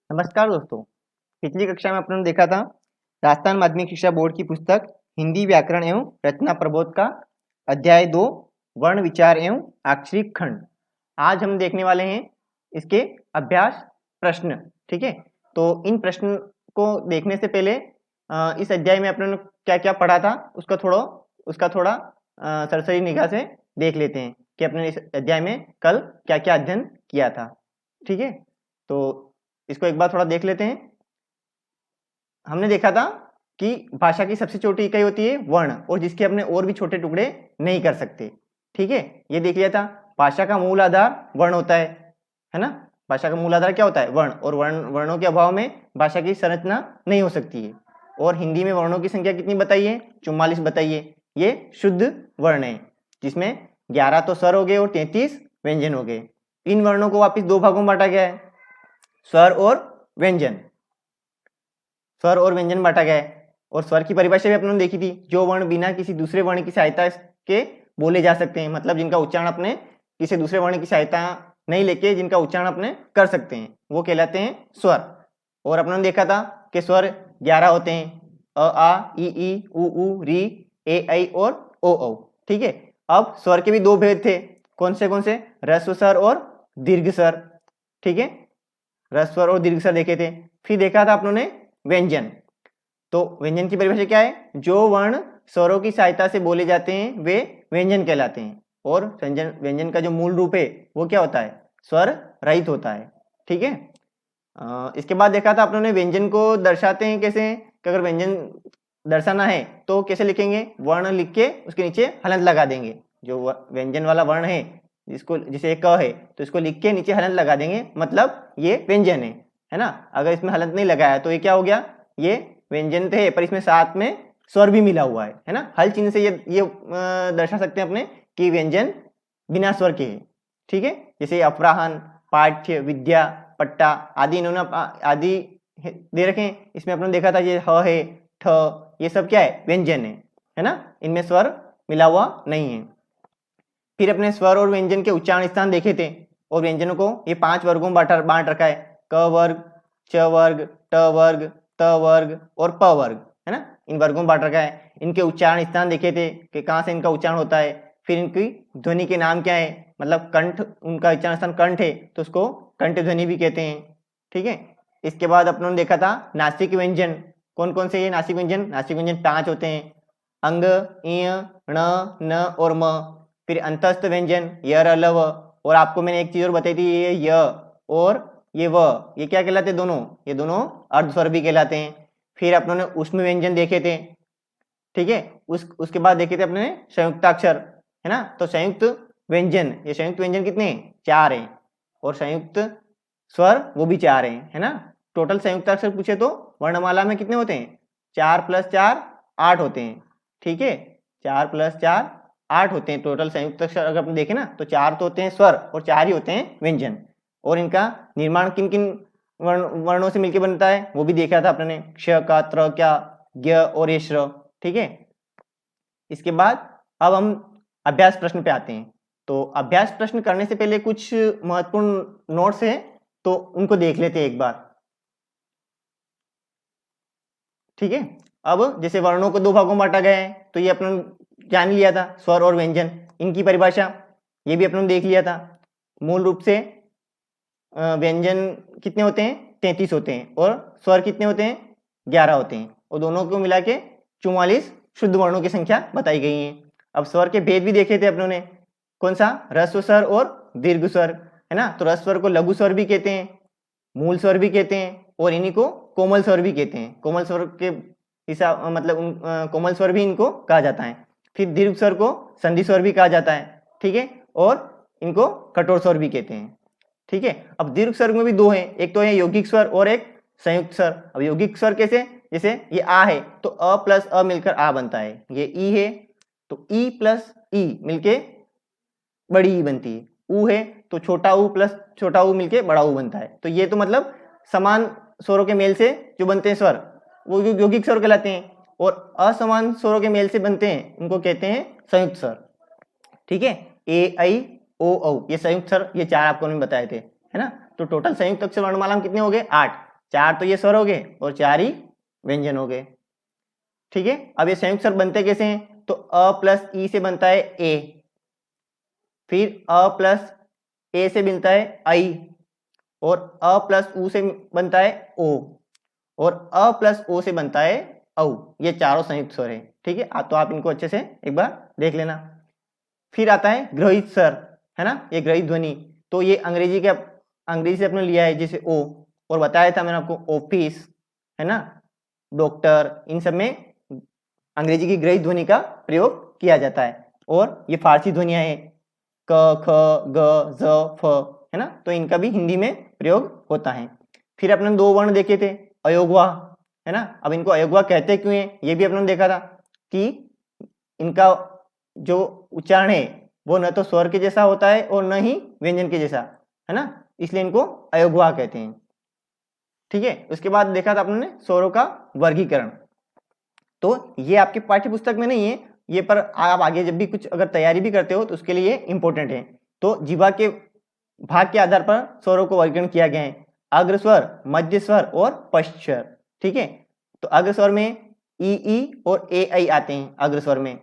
नमस्कार दोस्तों। पिछली कक्षा में अपने देखा था राजस्थान माध्यमिक शिक्षा बोर्ड की पुस्तक हिंदी व्याकरण एवं रचना प्रबोध का अध्याय 2 वर्ण विचार एवं अक्षरिक खंड। आज हम देखने वाले हैं इसके अभ्यास प्रश्न। ठीक है, तो इन प्रश्न को देखने से पहले इस अध्याय में अपने क्या क्या पढ़ा था उसका थोड़ा सरसरी निगाह से देख लेते हैं कि अपने इस अध्याय में कल क्या क्या अध्ययन किया था। ठीक है, तो इसको एक बार थोड़ा देख लेते हैं। हमने देखा था कि भाषा की सबसे छोटी इकाई होती है वर्ण, और जिसके अपने और भी छोटे टुकड़े नहीं कर सकते। ठीक है, ये देख लिया था। भाषा का मूल आधार वर्ण होता है ना। भाषा का मूल आधार क्या होता है? वर्ण। और वर्णों के अभाव में भाषा की संरचना नहीं हो सकती है। और हिंदी में वर्णों की संख्या कितनी बताइए? 44 बताइए। ये शुद्ध वर्ण है, जिसमें 11 तो स्वर हो गए और 33 व्यंजन हो गए। इन वर्णों को वापिस दो भागों में बांटा गया है, स्वर और व्यंजन। स्वर और व्यंजन बांटा गया है। और स्वर की परिभाषा भी अपने देखी थी, जो वर्ण बिना किसी दूसरे वर्ण की सहायता के बोले जा सकते हैं, मतलब जिनका उच्चारण अपने किसी दूसरे वर्ण की सहायता नहीं लेके जिनका उच्चारण अपने कर सकते हैं, वो कहलाते हैं स्वर। और अपने देखा था कि स्वर 11 होते हैं, अ आ इ ई उ ऊ री ए ऐ और ओ औ। ठीक है, अब स्वर के भी दो भेद थे। कौन से? ह्रस्व स्वर और दीर्घ स्वर। ठीक है, ह्रस्व स्वर और दीर्घ स्वर देखे थे। फिर देखा था अपनों ने व्यंजन। तो व्यंजन की परिभाषा क्या है? जो वर्ण स्वरों की सहायता से बोले जाते हैं वे व्यंजन कहलाते हैं। और व्यंजन का जो मूल रूप है वो क्या होता है? स्वर रहित होता है। ठीक है, इसके बाद देखा था अपनों ने व्यंजन को दर्शाते हैं कैसे, कि अगर व्यंजन दर्शाना है तो कैसे लिखेंगे? वर्ण लिख के उसके नीचे हलंत लगा देंगे। जो व्यंजन वाला वर्ण है, जिसे क है, तो इसको लिख के नीचे हलंत लगा देंगे, मतलब ये व्यंजन है ना। अगर इसमें हलंत नहीं लगाया तो ये क्या हो गया? ये व्यंजन थे, पर इसमें साथ में स्वर भी मिला हुआ है ना। हल चिन्ह से ये दर्शा सकते हैं अपने कि व्यंजन बिना स्वर के है। ठीक है, जैसे अपराहन, पाठ्य, विद्या, पट्टा आदि इन्होंने आदि दे रखे हैं। इसमें अपने देखा था ये ह है, ठ, ये सब क्या है? व्यंजन है ना। इनमें स्वर मिला हुआ नहीं है। फिर अपने स्वर और व्यंजन के उच्चारण स्थान देखे थे, और व्यंजनों को ये 5 वर्गों में बांट रखा है। क वर्ग, च वर्ग, ट वर्ग, त वर्ग और प वर्ग, है ना। इन वर्गों में बांट रखा है। इनके उच्चारण स्थान देखे थे कि कहाँ से इनका उच्चारण होता है। फिर इनकी ध्वनि के नाम क्या है, मतलब कंठ, उनका उच्चारण स्थान कंठ है तो उसको कंठ ध्वनि भी कहते हैं। ठीक है, इसके बाद अपनों ने देखा था नासिक व्यंजन। कौन कौन से ये नासिक व्यंजन? नासिक व्यंजन 5 होते हैं, अंग, इय, ण, न और म। फिर अंतस्थ व्यंजन य, र, ल, व। और आपको मैंने एक चीज और बताई थी, ये य और ये व, ये क्या कहलाते? दोनों, ये दोनों अर्ध स्वर भी कहलाते हैं। फिर अपनों ने ऊष्म व्यंजन देखे थे। ठीक है, उसके बाद देखे थे अपने संयुक्ताक्षर, है ना। तो संयुक्त व्यंजन, ये संयुक्त व्यंजन कितने? 4 हैं। और संयुक्त स्वर वो भी 4 हैं, है ना। टोटल संयुक्ताक्षर पूछे तो वर्णमाला में कितने होते हैं? 4 + 4 8 होते हैं। ठीक है, 4 + 4 8 होते हैं टोटल संयुक्त अक्षर। अगर अपन देखें ना तो 4 तो होते हैं स्वर और 4 ही होते हैं व्यंजन। और इनका निर्माण किन किन वर्णों से मिलकर बनता है वो भी देखा था अपने, क्ष का, त्र का, ज्ञ और ये श्र। ठीक है, इसके बाद अब हम अभ्यास प्रश्न पे आते हैं। तो अभ्यास प्रश्न करने से पहले कुछ महत्वपूर्ण नोट्स है, तो उनको देख लेते हैं एक बार। ठीक है, अब जैसे वर्णों को 2 भागों में बांटा गया है, तो ये अपन जान लिया था, स्वर और व्यंजन। इनकी परिभाषा ये भी अपन देख लिया था। मूल रूप से व्यंजन कितने होते हैं? 33 होते हैं। और स्वर कितने होते हैं? 11 होते हैं। और दोनों को मिला के 44 शुद्ध वर्णों की संख्या बताई गई है। अब स्वर के भेद भी देखे थे अपनों ने। कौन सा? ह्रस्व स्वर और दीर्घ स्वर, है ना। तो ह्रस्व स्वर को लघु स्वर भी कहते हैं, मूल स्वर भी कहते हैं, और इन्हीं को कोमल स्वर भी कहते हैं। कोमल स्वर के हिसाब मतलब कोमल स्वर भी इनको कहा जाता है। फिर दीर्घ स्वर को संधि स्वर भी कहा जाता है। ठीक है, और इनको कठोर स्वर भी कहते हैं। ठीक है, अब दीर्घ स्वर में भी 2 हैं, एक तो है यौगिक स्वर और एक संयुक्त स्वर। अब यौगिक स्वर कैसे? जैसे ये आ है तो अ प्लस अ मिलकर आ बनता है। ये ई है तो ई प्लस ई मिलके बड़ी ई बनती है। ऊ है तो छोटा ऊ प्लस छोटा ऊ मिलके बड़ा ऊ बनता है। तो ये तो मतलब समान स्वरों के मेल से जो बनते हैं स्वर वो यौगिक स्वर कहलाते हैं, और असमान स्वरों के मेल से बनते हैं उनको कहते हैं संयुक्त स्वर। ठीक है, ए ऐ ओ औ ये संयुक्त स्वर, ये 4 आपको मैंने बताए थे, है ना। तो टोटल संयुक्त अक्षर वर्णमाला में कितने हो गए? 8। 4 तो ये स्वर हो गए और 4 ही व्यंजन हो गए। ठीक है, अब ये संयुक्त स्वर बनते कैसे हैं? तो अ प्लस ई से बनता है ए, फिर अ प्लस ए से बनता है आई, और अ प्लस उ से बनता है ओ, और अ प्लस ओ से बनता है औ। ये चारों संयुक्त स्वर है। ठीक है, तो आप इनको अच्छे से एक बार देख लेना। फिर आता है ग्रहित स्वर, है ना, ये ग्रहित ध्वनि। तो ये अंग्रेजी से अपने लिया है, जैसे ओ, और बताया था मैंने आपको ऑफिस, है ना, डॉक्टर, इन सब में अंग्रेजी की ग्रहित ध्वनि का प्रयोग किया जाता है। और ये फारसी ध्वनियां हैं, क, ख, ग, ज, फ, है ना, तो इनका भी हिंदी में प्रयोग होता है। फिर अपने 2 वर्ण देखे थे, अयोगवा, है ना। अब इनको अयोगवा कहते क्यों है, ये भी अपने देखा था कि इनका जो उच्चारण है वो न तो स्वर के जैसा होता है और न ही व्यंजन के जैसा, है ना, इसलिए इनको अयोगवा कहते हैं। ठीक है, उसके बाद देखा था अपने स्वरों का वर्गीकरण। तो ये आपके पाठ्य पुस्तक में नहीं है ये, पर आप आगे जब भी कुछ अगर तैयारी भी करते हो तो उसके लिए इंपॉर्टेंट है। तो जीवा के भाग के आधार पर स्वरों को वर्गीकरण किया गया है, अग्र स्वर, मध्य स्वर और पश्च स्वर। ठीक है, तो अग्र स्वर में ई और ए आई आते हैं अग्र स्वर में,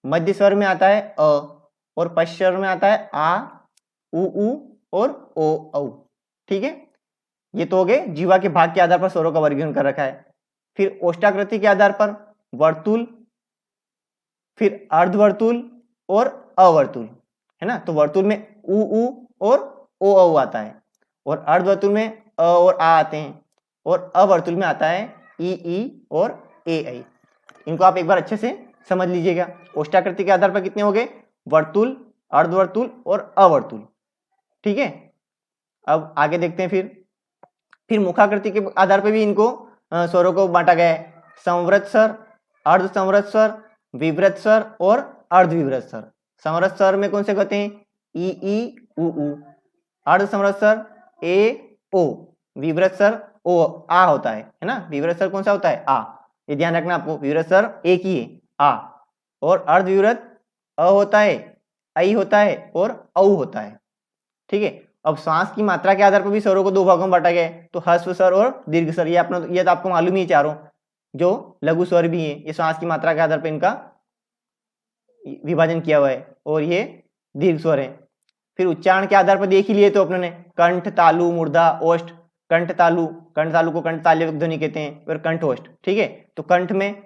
मध्य स्वर में आता है अ, और पश्च स्वर में आता है आ, उ और ओ औ। ठीक है, ये तो हो गए जीवा के भाग के आधार पर स्वरों का वर्गीकरण कर रखा है। फिर ओष्ठाकृति के आधार पर वर्तुल, फिर अर्धवर्तुल और अवर्तुल, है ना। तो वर्तुल में उ और ओ औ आता है, और अर्धवर्तुल में अ और आ आते हैं, और अवर्तुल में आता है ई और ए आई। इनको आप एक बार अच्छे से समझ लीजिएगा। ओष्ठाकृति के आधार पर कितने हो गए? वर्तुल, अर्धवर्तुल और अवर्तुल। ठीक है, अब आगे देखते हैं। फिर मुखाकृति के आधार पर भी इनको स्वरों को बांटा गया है, संवृत स्वर, अर्ध संवृत स्वर, विवृत स्वर और अर्धविवृत स्वर। संवृत स्वर में कौन से कहते हैं? ई उ। अर्ध संवृत स्वर ए ओ, विवृत स्वर ओ आ होता है ना। विवृत स्वर कौन सा होता है? आ, ये ध्यान रखना आपको, विवृत स्वर एक ही है आ, और अर्धविवृत अ होता है, आई होता है और औ होता है। ठीक है, अब श्वास की मात्रा के आधार पर भी स्वरों को 2 भागों में बांटा गया है, तो ह्रस्व स्वर और दीर्घ स्वर। ये तो आपको मालूम ही है, चारों जो लघु स्वर भी है ये श्वास की मात्रा के आधार पर इनका विभाजन किया हुआ है, और ये दीर्घ स्वर है। फिर उच्चारण के आधार पर देख ही लिए तो अपने ने, कंठ, तालु, मूर्धा, ओष्ठ। कंठ तालु को कंठ तालव्य ध्वनि कहते हैं, और कंठ ओष्ठ। ठीक है, तो कंठ में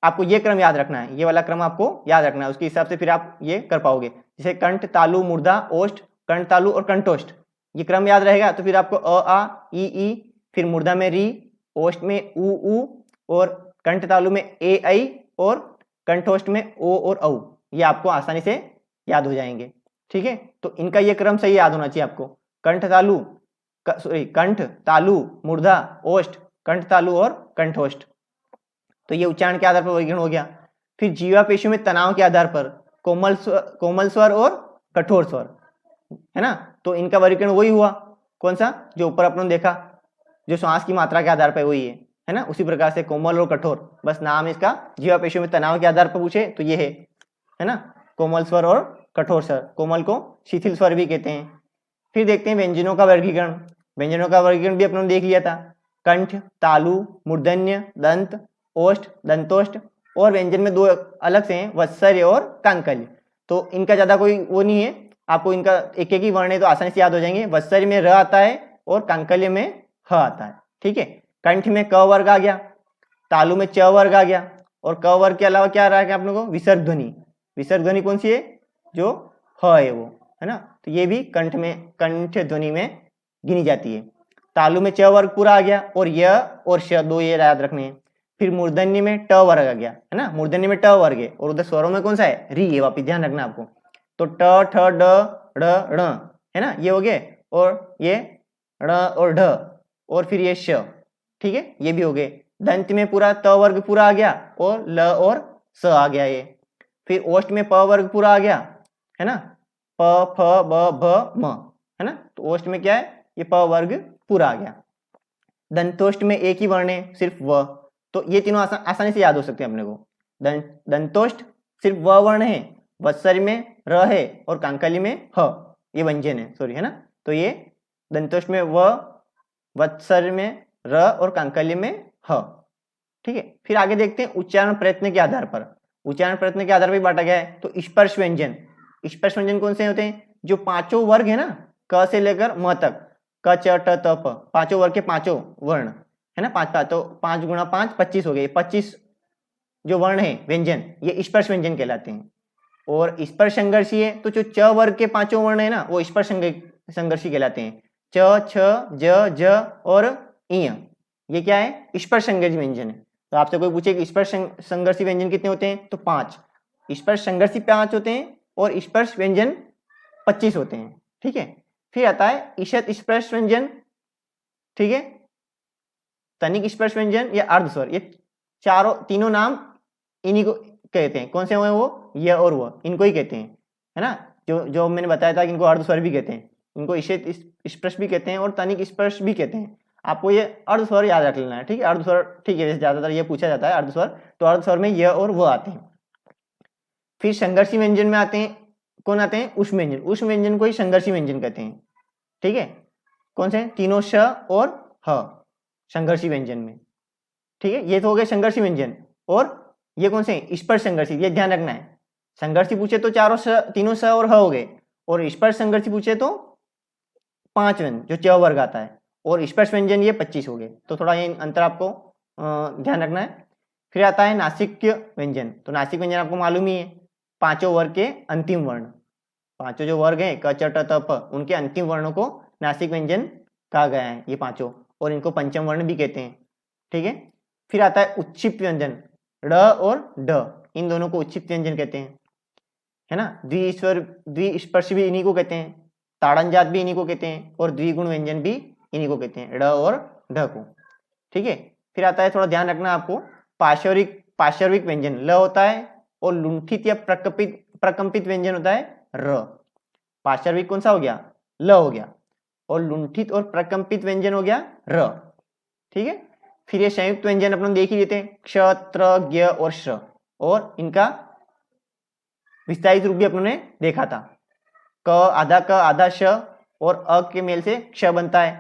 आपको ये क्रम याद रखना है, ये वाला क्रम आपको याद रखना है, उसके हिसाब से फिर आप ये कर पाओगे। जैसे कंठ, तालु, मूर्धा, ओष्ठ, कंठ तालु और कंठोष्ठ, ये क्रम याद रहेगा तो फिर आपको अ आ, ई, फिर मूर्धा में री, ओष्ठ में उ, और कंठ तालु में ए आई, और कंठोष्ठ में ओ और औ। ये आपको आसानी से याद हो जाएंगे। ठीक है, तो इनका ये क्रम सही याद होना चाहिए आपको, कंठ तालु, मूर्धा, ओष्ठ, कंठ तालु और कंठोष्ठ। तो ये उच्चारण के आधार पर वर्गीकरण हो गया। फिर जीवा पेशियों में तनाव के आधार पर कोमल स्वर और कठोर स्वर, है ना, तो इनका वर्गीकरण वही हुआ, कौन सा जो ऊपर अपन देखा, जो श्वास की मात्रा के आधार पर वही है ना। उसी प्रकार से कोमल और कठोर, बस नाम इसका जीवा पेशियों में तनाव के आधार पर पूछे तो ये है ना, कोमल स्वर और कठोर स्वर। कोमल को शिथिल स्वर भी कहते हैं। फिर देखते हैं व्यंजनों का वर्गीकरण। व्यंजनों का वर्गीकरण भी अपने देख लिया था, कंठ, तालु, मूर्धन्य, दंत, ओष्ठ, दंतोष्ठ, और व्यंजन में 2 अलग से हैं, वत्सर्य और कांकल्य। तो इनका ज्यादा कोई वो नहीं है, आपको इनका एक ही वर्ण है तो आसानी से याद हो जाएंगे। वत्सर्य में र आता है और कांकल्य में ह आता है। ठीक है, कंठ में क वर्ग आ गया, तालु में च वर्ग आ गया, और क वर्ग के अलावा क्या आ रहा है अपने को? विसर्ग ध्वनि। विसर्ग ध्वनि कौन सी है? जो ह है वो, है ना, तो ये भी कंठ ध्वनि में गिनी जाती है। तालु में च वर्ग पूरा आ गया, और य और श 2 ये याद रखने हैं। फिर मूर्धन्य में ट वर्ग आ गया, है ना, मूर्धन्य में ट वर्ग है, और उधर स्वरों में कौन सा है? री है, वापिस ध्यान रखना आपको। तो ट, ठ, ड, ड़, ण, है ना, ये हो गए, और ये ण और ढ, और फिर ये श। ठीक है, ये भी हो गए। दंत में पूरा त वर्ग पूरा आ गया, और ल और स आ गया ये। फिर ओष्ठ में प वर्ग पूरा आ गया, है ना, प, फ, ब, भ, म, है ना, तो ओष्ठ में क्या है? ये प वर्ग पूरा आ गया। दंतोष्ठ में एक ही वर्ण है, सिर्फ व, तो ये तीनों आसानी से याद हो सकते हैं अपने को। दंतोष्ठ सिर्फ व वर्ण है, वत्सर्य में र है, और कांकल्य में ह, ये व्यंजन है, सॉरी, है ना। तो ये दंतोष्ठ में व, वत्सर्य में र और कांकल्य में ह। ठीक है, फिर आगे देखते हैं उच्चारण प्रयत्न के आधार पर। उच्चारण प्रयत्न के आधार पर बांटा गया है। तो स्पर्श व्यंजन, स्पर्श व्यंजन कौन से होते हैं? जो पांचों वर्ग है ना, क से लेकर म तक, क च ट त प, पांचों वर्ग के पांचों वर्ण है ना, पांच, तो 5 गुणा 5 25 हो गए। 25 जो वर्ण है व्यंजन, ये स्पर्श व्यंजन कहलाते हैं। और स्पर्श संघर्षी है तो जो च वर्ग के पांचों वर्ण है ना, वो स्पर्श संघर्षी कहलाते हैं। च, छ, ज, ज और इय, ये क्या है? स्पर्श संघर्षी व्यंजन है। तो आपसे कोई पूछे कि स्पर्श संघर्षी व्यंजन कितने होते हैं, तो 5। स्पर्श संघर्षी 5 होते हैं और स्पर्श व्यंजन 25 होते हैं। ठीक है, फिर आता है ईशत स्पर्श व्यंजन, ठीक है, तनिक स्पर्श व्यंजन या अर्धस्वर। ये तीनों नाम इन्हीं को कहते हैं। कौन से हुए वो? य और वह, इनको ही कहते हैं, है ना। जो मैंने बताया था कि इनको अर्धस्वर भी कहते हैं, इनको ईशत स्पर्श भी कहते हैं और तनिक स्पर्श भी कहते हैं। आपको ये अर्धस्वर याद रख लेना है। ठीक है, अर्धस्वर, ठीक है, ज्यादातर ये पूछा जाता है अर्धस्वर, तो अर्धस्वर में य और वो आते हैं। फिर संघर्षी व्यंजन में आते हैं, कौन आते हैं? उष्म व्यंजन। उष्म व्यंजन को ही संघर्षी व्यंजन कहते हैं। ठीक है, कौन से? तीनों श और ह संघर्षी व्यंजन में। ठीक है, ये तो हो गए संघर्षी व्यंजन। और ये कौन से? स्पर्श संघर्षी, ये ध्यान रखना है। संघर्षी पूछे तो तीनों स और ह हो गए, और स्पर्श संघर्षी पूछे तो 5 व्यंजन जो च वर्ग आता है, और स्पर्श व्यंजन ये 25 हो गए। तो थोड़ा ये अंतर आपको ध्यान रखना है। फिर आता है नासिक व्यंजन। तो नासिक व्यंजन आपको मालूम ही है, पांचों वर्ग के अंतिम वर्ण, पांचों जो वर्ग है क च ट त प, उनके अंतिम वर्णों को नासिक व्यंजन कहा गया है, ये पांचों, और इनको पंचम वर्ण भी कहते हैं। ठीक है, फिर आता है उच्छिप्त व्यंजन, ड़ और ड, इन दोनों को उच्छिप्त व्यंजन कहते हैं, है ना। द्विस्पर्श भी इन्हीं को कहते हैं, ताड़नजात भी इन्हीं को कहते हैं, और द्विगुण व्यंजन भी इन्हीं को कहते हैं, ड़ और ढ को। ठीक है, फिर आता है, थोड़ा ध्यान रखना आपको, पार्श्विक व्यंजन ल होता है, और लुंठित या प्रकंपित व्यंजन होता है र। पार्श्विक कौन सा हो गया? ल हो गया, और लुंठित और प्रकंपित व्यंजन हो गया र। ठीक है, फिर ये संयुक्त व्यंजन अपन देख ही लेते हैं, क्ष, त्र, ज्ञ और श्र, और इनका विस्तारित रूप भी अपने देखा था। क आधा श और अ के मेल से क्ष बनता है,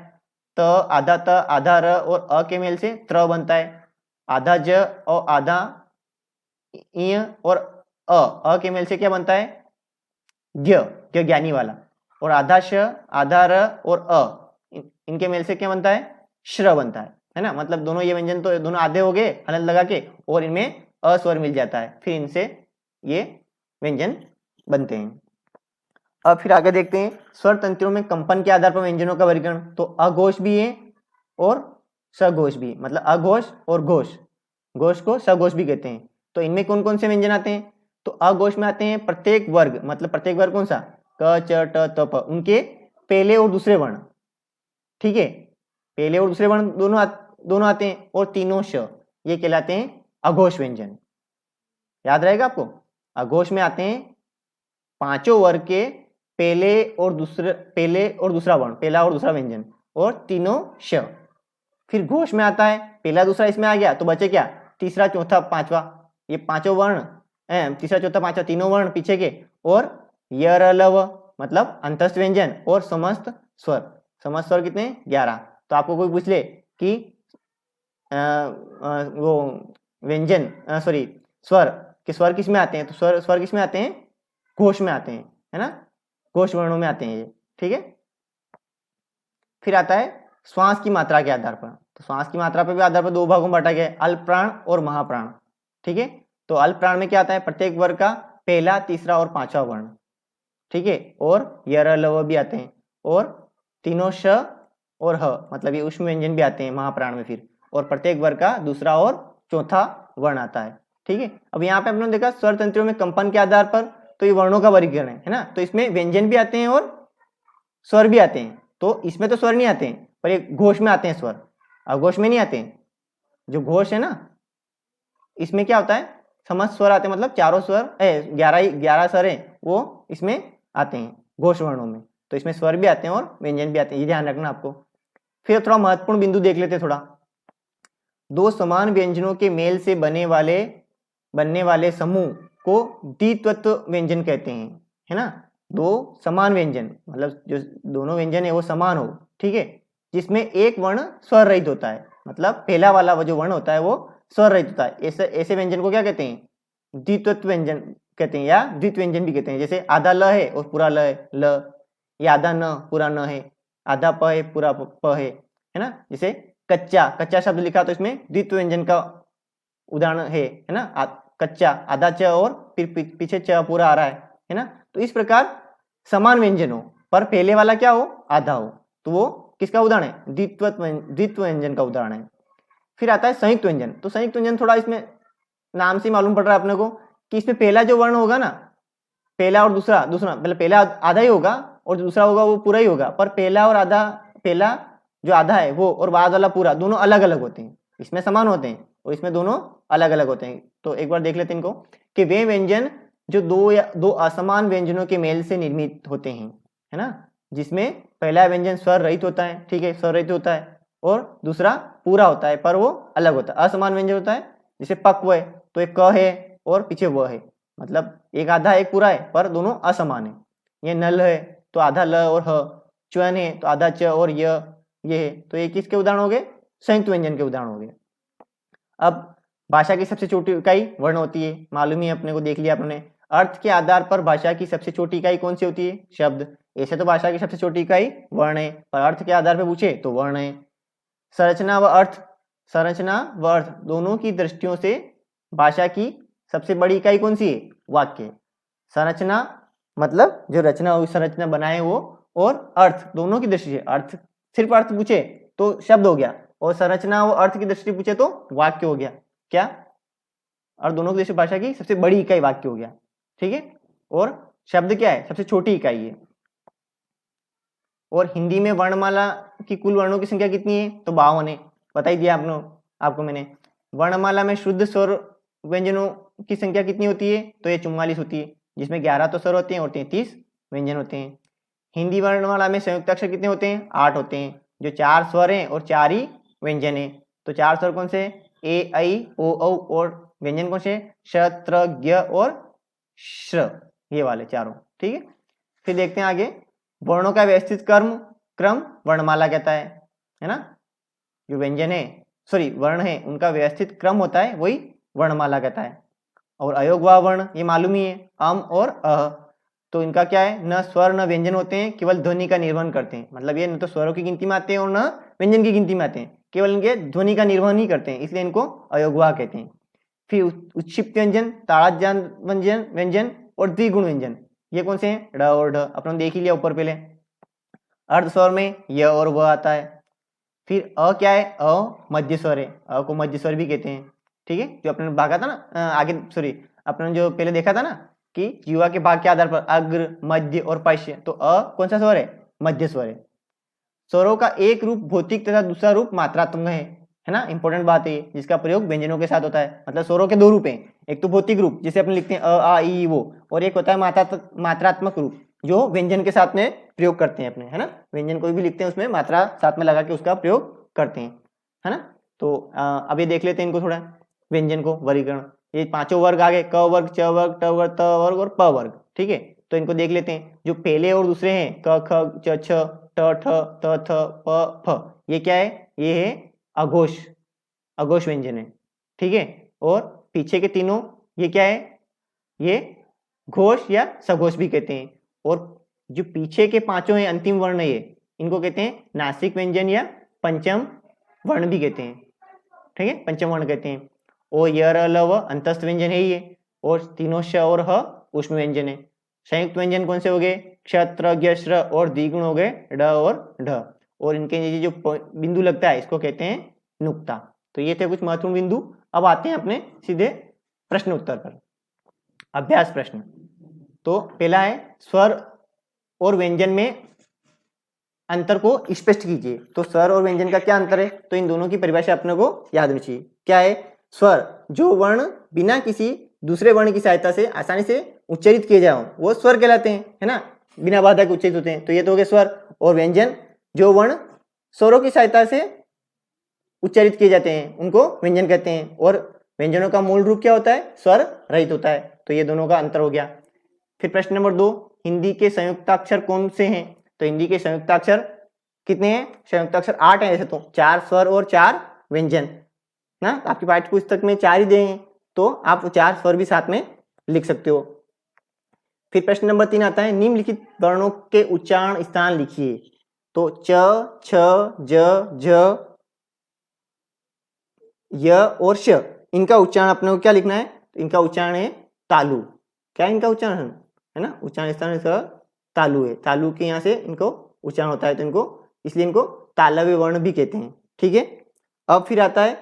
त आधा र और अ के मेल से त्र बनता है, आधा ज और आधा इ और अ के मेल से क्या बनता है? ज्ञ, ज्ञानी वाला, और आधा श आधा र और अ, इनके मेल से क्या बनता है? श्र बनता है ना। मतलब दोनों ये व्यंजन तो दोनों आधे हो गए हलंत लगा के, और इनमें अ स्वर मिल जाता है, फिर इनसे ये व्यंजन बनते हैं। अब फिर आगे देखते हैं स्वर तंत्रों में कंपन के आधार पर व्यंजनों का वर्गीकरण। तो अघोष भी है और सघोष भी, मतलब अघोष और घोष, घोष को सघोष भी कहते हैं। तो इनमें कौन कौन से व्यंजन आते हैं? तो अघोष में आते हैं प्रत्येक वर्ग, मतलब प्रत्येक वर्ग कौन सा? क च ट त प, उनके पहले और दूसरे वर्ण। ठीक है, पहले और दूसरे वर्ण दोनों आते हैं, और तीनों श, ये कहलाते हैं अघोष व्यंजन। याद रहेगा आपको, अघोष में आते हैं पांचों वर्ग के पहले और दूसरा वर्ण, पहला और दूसरा व्यंजन, और तीनों श। फिर घोष में आता है पहला दूसरा इसमें आ गया, तो बचे क्या? तीसरा चौथा पांचवा, ये पांचों वर्ण, तीसरा चौथा पांचवा तीनों वर्ण पीछे के, और य र ल व, मतलब अंतस्थ व्यंजन और समस्त स्वर। समस्त स्वर कितने? 11। तो आपको कोई पूछ ले कि वो व्यंजन सॉरी स्वर के स्वर किस में आते हैं, तो स्वर किस में आते हैं? घोष में आते हैं, है ना, घोष वर्णों में आते हैं ये। ठीक है, फिर आता है श्वास की मात्रा के आधार पर। तो श्वास की मात्रा पर भी आधार पर दो भागों में बांटा गया है, अल्प प्राण और महाप्राण। ठीक है, तो अल्प प्राण में क्या आता है? प्रत्येक वर्ग का पहला, तीसरा और पांचवा वर्ण। ठीक है, और य र ल व भी आते हैं, और तीनों श और ह, मतलब ये उष्म व्यंजन भी आते हैं महाप्राण में फिर, और प्रत्येक वर्ग का दूसरा और चौथा वर्ण आता है। ठीक है, अब यहाँ पे आपने देखा स्वर तंत्रों में कंपन के आधार पर, तो ये वर्णों का वर्गीकरण है ना। तो इसमें व्यंजन भी आते हैं और स्वर भी आते हैं। तो इसमें तो स्वर नहीं आते हैं, पर ये घोष में आते हैं स्वर, अघोष में नहीं आते हैं। जो घोष है ना, इसमें क्या होता है? समस्त स्वर आते हैं, मतलब चारों स्वर 11 स्वर है वो इसमें आते हैं घोष वर्णों में। तो इसमें स्वर भी आते हैं और व्यंजन भी आते हैं, ये ध्यान रखना आपको। फिर थोड़ा महत्वपूर्ण बिंदु देख लेते हैं थोड़ा। दो समान व्यंजनों के मेल से बनने वाले समूह को द्वित्वत्व व्यंजन कहते हैं, है ना। दो समान व्यंजन, मतलब जो दोनों व्यंजन है वो समान हो, ठीक है, जिसमें एक वर्ण स्वर रहित होता है, मतलब पहला वाला वो जो वर्ण होता है वो स्वर रहित होता है। ऐसे ऐसे व्यंजन को क्या कहते हैं? द्वित्व व्यंजन कहते हैं या द्वित्व व्यंजन भी कहते हैं। जैसे आधा ल है और पूरा ल है, ल, या आधा न पूरा न है, आधा प है पूरा प है ना। जैसे कच्चा, कच्चा शब्द लिखा तो इसमें द्वित्व व्यंजन का उदाहरण है ना। कच्चा आधा च और फिर पीछे च पूरा आ रहा है ना। तो इस प्रकार समान व्यंजन हो पर पहले वाला क्या हो? आधा हो, तो वो किसका उदाहरण है? द्वित्व व्यंजन का उदाहरण है। फिर आता है संयुक्त व्यंजन। तो संयुक्त व्यंजन थोड़ा इसमें नाम से मालूम पड़ रहा है अपने को कि इसमें पहला जो वर्ण होगा ना, पहला और दूसरा, मतलब पहला आधा ही होगा और दूसरा होगा वो पूरा ही होगा, पर पहला और आधा, पहला जो आधा है वो और बाद वाला पूरा दोनों अलग अलग होते हैं। इसमें समान होते हैं और इसमें दोनों अलग अलग होते हैं। तो एक बार देख लेते हैं इनको कि वे व्यंजन जो दो असमान व्यंजनों के मेल से निर्मित होते हैं, है ना। जिसमें पहला व्यंजन स्वर रहित होता है, ठीक है, स्वर रहित होता है, और दूसरा पूरा होता है पर वो अलग होता है, असमान व्यंजन होता है। जैसे पक्व है तो एक क है और पीछे व है, मतलब एक आधा एक पूरा है पर दोनों असमान है। ये नल है तो आधा ल और ह, च्वन है तो आधा च और ये है। तो ये किसके उदाहरण हो गए? संयुक्त व्यंजन के उदाहरण हो गए। अब भाषा की सबसे छोटी इकाई वर्ण होती है, मालूम ही अपने को, देख लिया अपने। अर्थ के आधार पर भाषा की सबसे छोटी इकाई कौन सी होती है? शब्द। ऐसे तो भाषा की सबसे छोटी इकाई वर्ण है, पर अर्थ के आधार पर पूछे तो वर्ण है। संरचना व अर्थ, संरचना व अर्थ दोनों की दृष्टियों से भाषा की सबसे बड़ी इकाई कौन सी है? वाक्य। संरचना मतलब जो रचना हुई, संरचना बनाए वो, और अर्थ दोनों की दृष्टि से, अर्थ सिर्फ अर्थ पूछे तो शब्द हो गया, और संरचना व अर्थ की दृष्टि पूछे तो वाक्य हो गया। क्या? और दोनों की दृष्टि भाषा की सबसे बड़ी इकाई वाक्य हो गया, ठीक है। और शब्द क्या है? सबसे छोटी इकाई है। और हिंदी में वर्णमाला की कुल वर्णों की संख्या कितनी है? तो 52 है, बता ही दिया आपको मैंने। वर्णमाला में शुद्ध स्वर व्यंजनों की संख्या कितनी होती है? तो ये 44 होती है, जिसमें 11 तो स्वर होते हैं और 33 व्यंजन होते हैं। हिंदी वर्णमाला में संयुक्ताक्षर कितने होते हैं? 8 होते हैं, जो 4 स्वर हैं और 4 ही व्यंजन है। तो 4 स्वर कौन से? ए, ऐ, ओ, औ, और व्यंजन कौन से? श, त्र, ज्ञ और श्र, ये वाले चारों, ठीक है। फिर देखते हैं आगे, वर्णों का व्यवस्थित क्रम वर्णमाला कहता है ना। जो व्यंजन है, सॉरी वर्ण है, उनका व्यवस्थित क्रम होता है, वही वर्णमाला कहता है। और अयोगवा वर्ण ये मालूम ही है, अम और अह। तो इनका क्या है? न स्वर न व्यंजन होते हैं, केवल ध्वनि का निर्वहन करते हैं। मतलब ये न तो स्वरों की गिनती में आते हैं और न व्यंजन की गिनती में आते हैं, केवल इनके ध्वनि का निर्वहन ही करते हैं, इसलिए इनको अयोगवा कहते हैं। फिर उत्क्षिप्त व्यंजन, ताड़ाजान व्यंजन और द्विगुण व्यंजन, ये कौन से हैं? ड और ढ, अपने देख ही लिया ऊपर पहले। अर्ध स्वर में य और व आता है। फिर अ क्या है? अ मध्य स्वर है, अ को मध्य स्वर भी कहते हैं, ठीक है। जो अपने भागा था ना आगे, सॉरी अपने जो पहले देखा था ना कि जीवा के भाग के आधार पर अग्र, मध्य और पश्य, तो अ कौन सा स्वर है? मध्य स्वर है। स्वरों का एक रूप भौतिक तथा दूसरा रूप मात्रात्मक है ना। इंपॉर्टेंट बात है, जिसका प्रयोग व्यंजनों के साथ होता है। मतलब स्वरों के दो रूप हैं, एक तो भौतिक रूप जिसे अपन लिखते हैं अ, आ, ई, वो, और एक होता है मात्रात्मक रूप जो व्यंजन के साथ में प्रयोग करते हैं अपने, है ना। व्यंजन कोई भी लिखते हैं उसमें मात्रा साथ में लगा के उसका प्रयोग करते हैं, है ना। तो अब ये देख लेते हैं इनको थोड़ा, व्यंजन को, वर्गीकरण। ये पांचों वर्ग आ गए, क वर्ग, च वर्ग, ट वर्ग, त वर्ग और प वर्ग, ठीक है। तो इनको देख लेते हैं। जो पहले और दूसरे हैं, क, ख, च, छ, ट, ठ, त, थ, प, फ, ये क्या है? ये है अघोष, अघोष व्यंजन है, ठीक है। और पीछे के तीनों ये क्या है? ये घोष या सघोष भी कहते हैं। और जो पीछे के पांचों हैं अंतिम वर्ण, ये इनको कहते हैं नासिक व्यंजन या पंचम वर्ण भी कहते हैं, ठीक है, पंचम वर्ण कहते हैं। ओ, य, र, ल, व अंतस्थ व्यंजन है ये, और तीनों श और ह उष्म व्यंजन है। संयुक्त व्यंजन कौन से हो गए? क्षत्र, ज्ञ, श्र, और द्विगुण हो गए ड और ढ। और इनके नीचे जो बिंदु लगता है इसको कहते हैं नुक्ता। तो ये थे कुछ महत्वपूर्ण बिंदु। अब आते हैं अपने सीधे प्रश्न उत्तर पर। अभ्यास प्रश्न। तो पहला है, स्वर और व्यंजन में अंतर को स्पष्ट कीजिए। तो स्वर और व्यंजन का क्या अंतर है? तो इन दोनों की परिभाषा अपने को याद होनी चाहिए। क्या है? स्वर जो वर्ण बिना किसी दूसरे वर्ण की सहायता से आसानी से उच्चारित किए जाओ वो स्वर कहलाते हैं, है ना, बिना बाधा के उच्चारित होते हैं, तो ये तो हो गए स्वर। और व्यंजन जो वर्ण स्वरों की सहायता से उच्चारित किए जाते हैं उनको व्यंजन कहते हैं। और व्यंजनों का मूल रूप क्या होता है? स्वर रहित होता है। तो ये दोनों का अंतर हो गया। फिर प्रश्न नंबर 2, हिंदी के संयुक्ताक्षर कौन से हैं? तो हिंदी के संयुक्ताक्षर कितने हैं? संयुक्ताक्षर 8 हैं। ऐसे तो 4 स्वर और 4 व्यंजन ना। आपकी पाठ्य पुस्तक में 4 ही दिए हैं, तो आप 4 स्वर भी साथ में लिख सकते हो। फिर प्रश्न नंबर 3 आता है, निम्नलिखित वर्णों के उच्चारण स्थान लिखिए। तो च, छ, ज, झ, य और श, इनका उच्चारण अपने को क्या लिखना है? तो इनका उच्चारण है तालु। क्या इनका उच्चारण है ना? उच्चारण स्थान इसका तालु है। तालु के यहाँ से इनको उच्चारण होता है, तो इनको इसलिए इनको तालव्य वर्ण भी कहते हैं। ठीक है। अब फिर आता है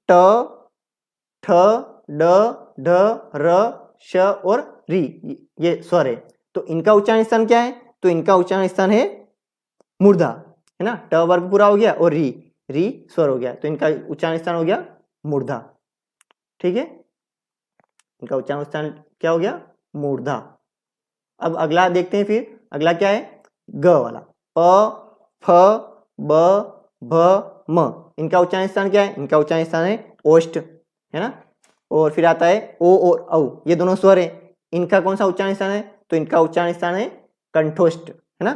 ट, ठ, ड, ढ, र, श और री, ये स्वर है। तो इनका उच्चारण स्थान क्या है? तो इनका उच्चारण स्थान है मूर्धा, है ना। ट वर्ग पूरा हो गया और री स्वर हो गया, तो इनका उच्चारण स्थान हो गया मूर्धा। ठीक है, इनका उच्चारण स्थान क्या हो गया? मूर्धा। अब अगला देखते हैं, फिर अगला क्या है? ग वाला। प, फ, ब, भ, म, इनका उच्चारण स्थान क्या है? इनका उच्चारण स्थान है ओष्ठ, है ना। और फिर आता है ओ और औ, ये दोनों स्वर है। इनका कौन सा उच्चारण स्थान है? तो इनका उच्चारण स्थान है कंठोष्ठ, है ना।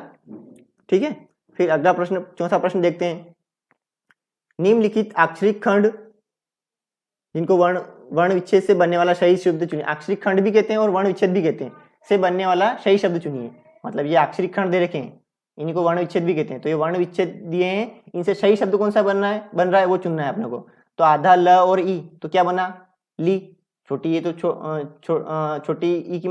ठीक है। फिर अगला प्रश्न, चौथा प्रश्न देखते हैं। निम्नलिखित अक्षरिक खंड जिनको वर्ण विच्छेद से बनने वाला सही शब्द चुनिए। अक्षरिक खंड भी कहते हैं और वर्ण विच्छेद भी कहते हैं, से बनने वाला सही शब्द चुनिए। मतलब ये अक्षरिक खंड दे रखे हैं, इनको वर्ण विच्छेद भी कहते हैं। तो ये वर्ण विच्छेद दिए हैं, इनसे सही शब्द कौन सा बन रहा है वो चुनना है अपने को। तो आधा ल और ई, तो क्या बना? ली। छोटी ये तो छोटी ई की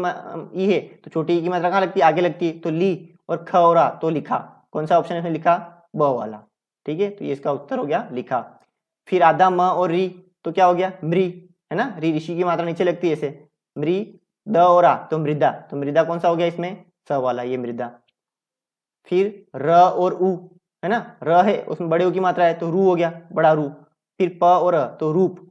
ई है, तो छोटी ई की मात्रा कहाँ लगती है? आगे लगती है, तो ली। और ख और आ, तो लिखा। कौन सा ऑप्शन इसमें लिखा? ब वाला। ठीक है, तो ये इसका उत्तर हो गया लिखा। फिर आधा म और री, तो क्या हो गया? मृ, है ना। री ऋषि की मात्रा नीचे लगती है ऐसे, मृ। द और आ, तो मृदा। तो मृदा कौन सा हो गया इसमें? स वाला, ये मृदा। फिर र और उ, है ना। र है उसमें बड़े उ की मात्रा है, तो रू हो गया, बड़ा रू। फिर प और अ, तो रूप।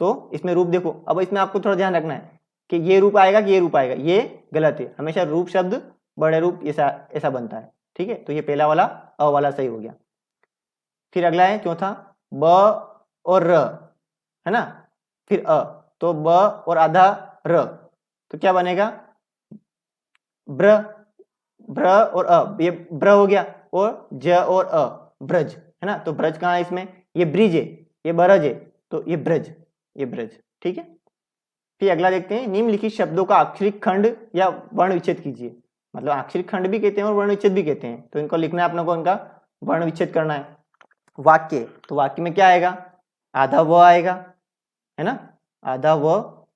तो इसमें रूप देखो, अब इसमें आपको थोड़ा ध्यान रखना है कि ये रूप आएगा कि ये रूप आएगा, ये गलत है। हमेशा रूप शब्द बड़े रूप ऐसा बनता है। ठीक है, तो ये पहला वाला अ वाला सही हो गया। फिर अगला है चौथा, ब और र, है ना। फिर अ, तो ब और आधा र, तो क्या बनेगा? ब्र। ब्र और अ, ये ब्र हो गया। और ज और अ, ब्रज, है ना। तो ब्रज कहाँ है इसमें? ये ब्रिज है, ये बरज है, तो ये ब्रज, ये ब्रज। ठीक है। फिर अगला देखते हैं, निम्नलिखित शब्दों का अक्षरिक खंड या वर्ण विच्छेद कीजिए। मतलब अक्षरिक खंड भी कहते हैं और वर्ण विच्छेद भी कहते हैं, तो इनको लिखना है अपने को, इनका वर्ण विच्छेद करना है। वाक्य, तो वाक्य में क्या आएगा? आधा व आएगा, है ना। आधा व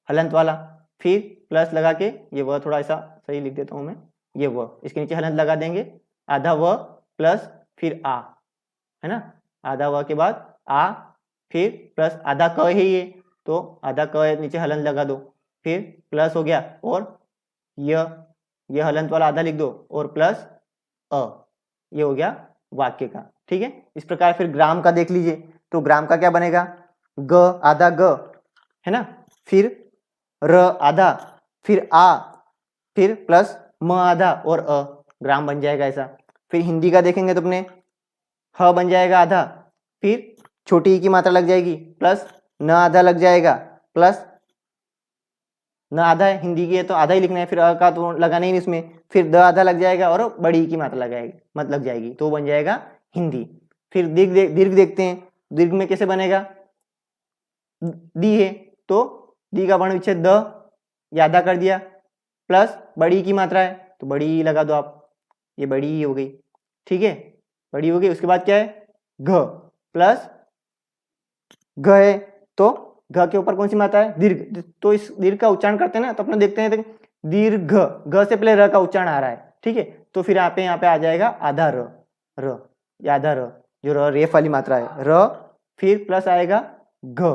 हलंत वाला, फिर प्लस लगा के, ये व थोड़ा ऐसा सही लिख देता हूं मैं, ये व इसके नीचे हलंत लगा देंगे। आधा व प्लस फिर आ, है ना। आधा व के बाद आ, फिर प्लस आधा क है ये, तो आधा क नीचे हलंत लगा दो, फिर प्लस हो गया और ये हलंत वाला आधा लिख दो और प्लस अ, ये हो गया वाक्य का। ठीक है। इस प्रकार फिर ग्राम का देख लीजिए, तो ग्राम का क्या बनेगा? ग आधा ग, है ना। फिर र आधा, फिर आ, फिर प्लस म आधा और अ, ग्राम बन जाएगा ऐसा। फिर हिंदी का देखेंगे तो अपने ह बन जाएगा आधा, फिर छोटी ई की मात्रा लग जाएगी, प्लस न आधा लग जाएगा, प्लस न आधा है, हिंदी की है तो आधा ही लिखना है, फिर अ का तो लगाना ही नहीं इसमें, फिर द आधा लग जाएगा और बड़ी ई की मात्रा लगाएगी मत लग जाएगी, तो बन जाएगा हिंदी। फिर दीर्घ देखते हैं, दीर्घ में कैसे बनेगा? दी है, तो दी का वर्ण विच्छेद द, ये आधा कर दिया, प्लस बड़ी की मात्रा है तो बड़ी ई लगा दो आप, ये बड़ी ई हो गई। ठीक है, बड़ी हो गई। उसके बाद क्या है? घ, प्लस घ है, तो घ के ऊपर कौन सी मात्रा है? दीर्घ। तो इस दीर्घ का उच्चारण करते हैं ना, तो अपने देखते हैं दीर्घ, घ से पहले र का उच्चारण आ रहा है। ठीक है, तो फिर यहाँ पे आ जाएगा आधा र, ये आधा र, जो र रेफ वाली मात्रा है, र, फिर प्लस आएगा घ,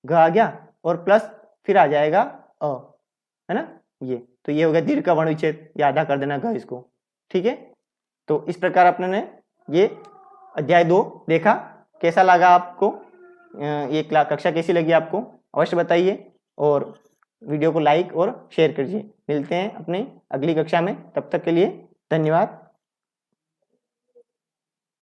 घ आ गया, और प्लस फिर आ जाएगा अ, है ना। ये तो ये हो गया दीर्घ का वर्ण विच्छेद, ये आधा कर देना घ इसको। ठीक है, तो इस प्रकार अपने ने ये अध्याय 2 देखा। कैसा लगा आपको? ये कक्षा कैसी लगी आपको? अवश्य बताइए, और वीडियो को लाइक और शेयर कीजिए। मिलते हैं अपनी अगली कक्षा में, तब तक के लिए धन्यवाद।